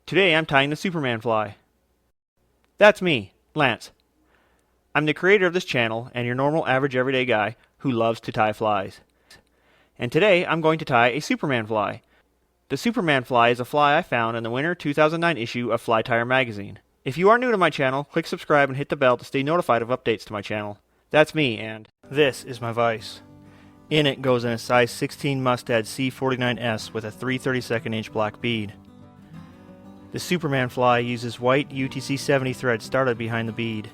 Today I'm tying the Superman fly. That's me, Lance. I'm the creator of this channel and your normal average everyday guy who loves to tie flies. And today I'm going to tie a Superman fly. The Superman fly is a fly I found in the winter 2009 issue of Fly Tire magazine. If you are new to my channel, click subscribe and hit the bell to stay notified of updates to my channel. That's me, and this is my vise. In it goes in a size 16 Mustad C49S with a 3/32 inch black bead. The Superman fly uses white UTC 70 thread started behind the bead.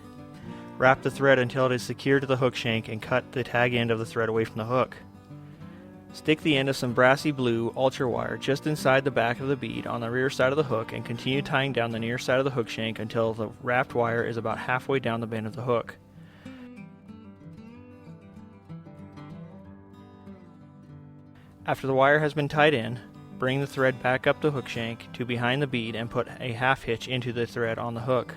Wrap the thread until it is secured to the hook shank and cut the tag end of the thread away from the hook. Stick the end of some brassy blue ultra wire just inside the back of the bead on the rear side of the hook and continue tying down the near side of the hook shank until the wrapped wire is about halfway down the bend of the hook. After the wire has been tied in, bring the thread back up the hook shank to behind the bead and put a half hitch into the thread on the hook.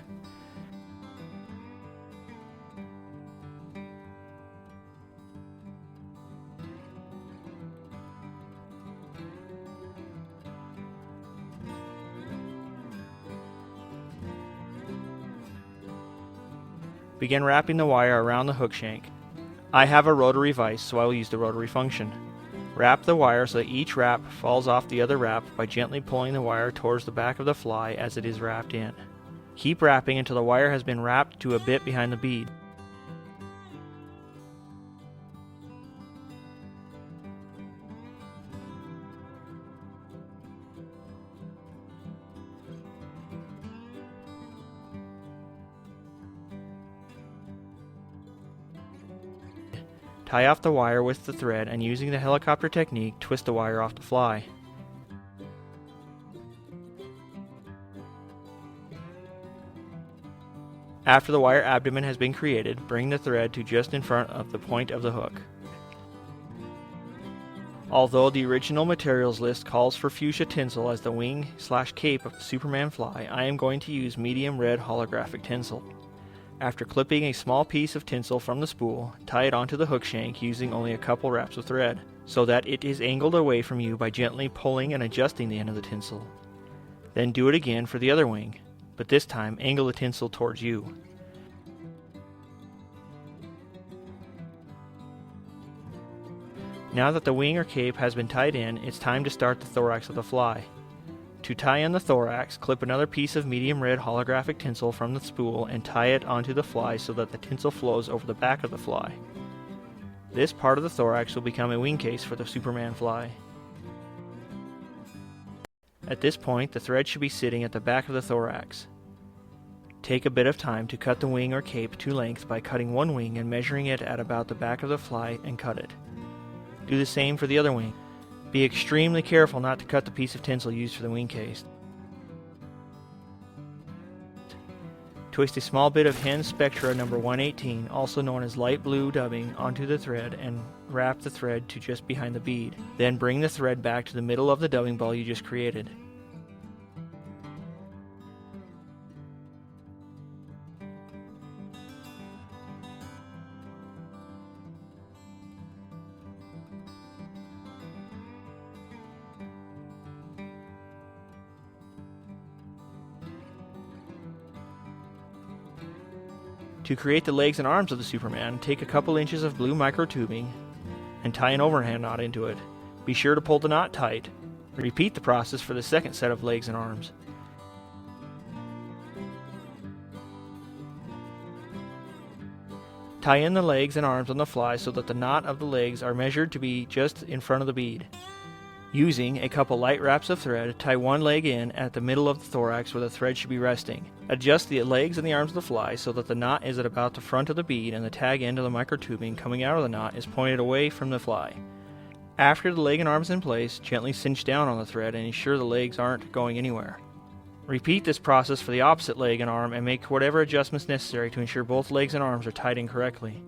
Begin wrapping the wire around the hook shank. I have a rotary vise, so I will use the rotary function. Wrap the wire so that each wrap falls off the other wrap by gently pulling the wire towards the back of the fly as it is wrapped in. Keep wrapping until the wire has been wrapped to a bit behind the bead. Tie off the wire with the thread and using the helicopter technique, twist the wire off the fly. After the wire abdomen has been created, bring the thread to just in front of the point of the hook. Although the original materials list calls for fuchsia tinsel as the wing/cape of the Superman fly, I am going to use medium red holographic tinsel. After clipping a small piece of tinsel from the spool, tie it onto the hook shank using only a couple wraps of thread, so that it is angled away from you by gently pulling and adjusting the end of the tinsel. Then do it again for the other wing, but this time angle the tinsel towards you. Now that the wing or cape has been tied in, it's time to start the thorax of the fly. To tie in the thorax, clip another piece of medium red holographic tinsel from the spool and tie it onto the fly so that the tinsel flows over the back of the fly. This part of the thorax will become a wing case for the Superman fly. At this point, the thread should be sitting at the back of the thorax. Take a bit of time to cut the wing or cape to length by cutting one wing and measuring it at about the back of the fly and cut it. Do the same for the other wing. Be extremely careful not to cut the piece of tinsel used for the wing case. Twist a small bit of Hends Spectra number 118, also known as light blue dubbing, onto the thread and wrap the thread to just behind the bead. Then bring the thread back to the middle of the dubbing ball you just created. To create the legs and arms of the Superman, take a couple inches of blue micro tubing and tie an overhand knot into it. Be sure to pull the knot tight. Repeat the process for the second set of legs and arms. Tie in the legs and arms on the fly so that the knot of the legs are measured to be just in front of the bead. Using a couple light wraps of thread, tie one leg in at the middle of the thorax where the thread should be resting. Adjust the legs and the arms of the fly so that the knot is at about the front of the bead and the tag end of the microtubing coming out of the knot is pointed away from the fly. After the leg and arms in place, gently cinch down on the thread and ensure the legs aren't going anywhere. Repeat this process for the opposite leg and arm and make whatever adjustments necessary to ensure both legs and arms are tied in correctly.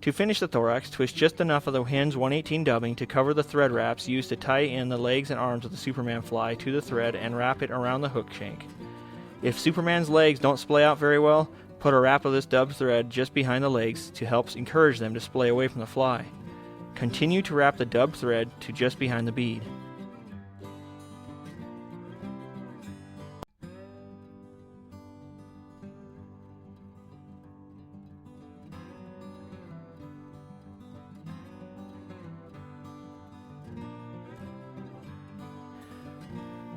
To finish the thorax, twist just enough of the Hends 118 dubbing to cover the thread wraps used to tie in the legs and arms of the Superman fly to the thread and wrap it around the hook shank. If Superman's legs don't splay out very well, put a wrap of this dubbed thread just behind the legs to help encourage them to splay away from the fly. Continue to wrap the dubbed thread to just behind the bead.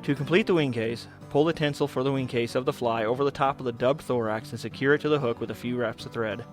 To complete the wing case, pull the tinsel for the wing case of the fly over the top of the dubbed thorax and secure it to the hook with a few wraps of thread.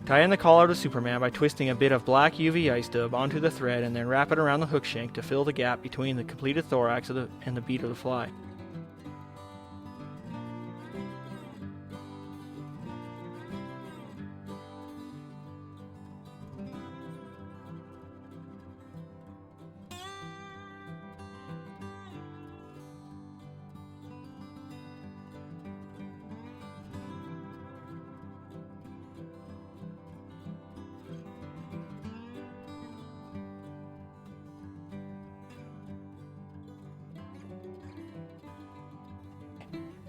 Tie in the collar to Superman by twisting a bit of black UV ice dub onto the thread and then wrap it around the hook shank to fill the gap between the completed thorax and the bead of the fly.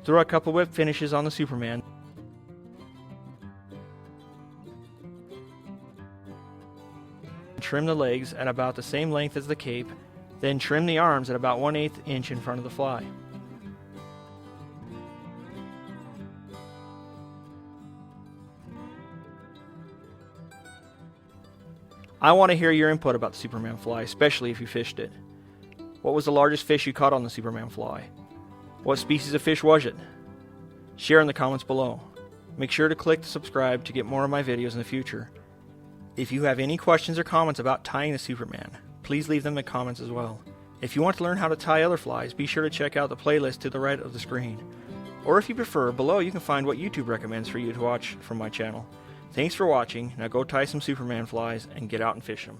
Throw a couple whip finishes on the Superman. Trim the legs at about the same length as the cape, then trim the arms at about 1/8 inch in front of the fly. I want to hear your input about the Superman fly, especially if you fished it. What was the largest fish you caught on the Superman fly? What species of fish was it? Share in the comments below. Make sure to click subscribe to get more of my videos in the future. If you have any questions or comments about tying the Superman, please leave them in the comments as well. If you want to learn how to tie other flies, be sure to check out the playlist to the right of the screen. Or if you prefer, below you can find what YouTube recommends for you to watch from my channel. Thanks for watching. Now go tie some Superman flies and get out and fish them.